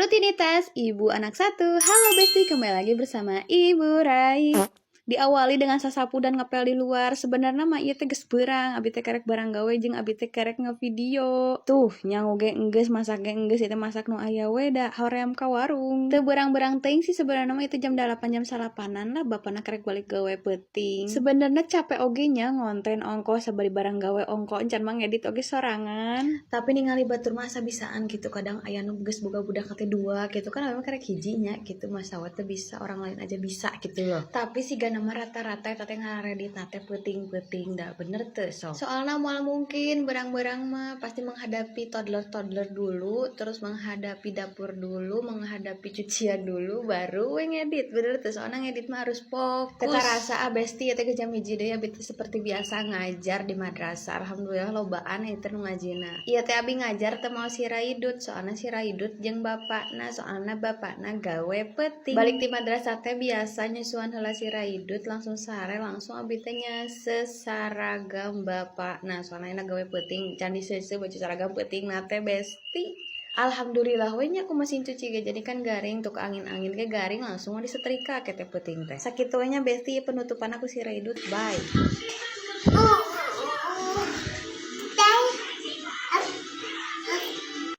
Rutinitas Ibu Anak Satu. Halo Besti, kembali lagi bersama Ibu Rai. Diawali dengan sasapu dan ngepel di luar. Sebenarnya mah ieu teh geus beurang, abi teh kerek barang gawe jeung abi teh kerek ngevideo. Tuh, nyangu ge enggeus, masak ge enggeus, ieu teh masak nu aya we da hoream ka warung. Teu beurang-beurang teuing sih sebenarnya mah itu jam 8 jam 8-an lah bapana kerek balik gawe peuting. Sebenarnya capek oge nya ngonten ongko sabari barang gawe ongko encan mah ngedit oge sorangan. Tapi ningali batur mah asa bisaan gitu, kadang aya nu geus boga budak teh 2 gitu kan memang kerek hiji nya gitu, masa we teh bisa orang lain aja bisa gitu loh. Tapi siga nama rata-rata eta teh ngaredit teh peuting-peuting da bener teu sok. Soalna moal mungkin berang-berang mah pasti menghadapi toddler dulu, terus menghadapi dapur dulu, menghadapi cucian dulu baru we ngedit. Bener teu, soalna ngedit mah harus fokus. Teu karasa besti teh ke jam 1 deui abi teh seperti biasa ngajar di madrasah. Alhamdulillah lobaan ieu teh nu ngajina. Ieu teh abi ngajar teh mau si Raidut, soalna si Raidut jeung bapakna, soalna bapakna gawe peuting. Balik di madrasah teh biasa nyusuan heula si Raidut langsung sare langsung abi teh seragam bapak. Nah soalnya enak gawe peuting can diseuseuh baju seragam peuting na teh besti. Alhamdulillah we nya aku mesin cuci ge jadi kan garing tuh angin-angin ge garing langsung disetrika ke teh peuting teh. Sakitu nya besti penutupan aku si Raidut. Bye.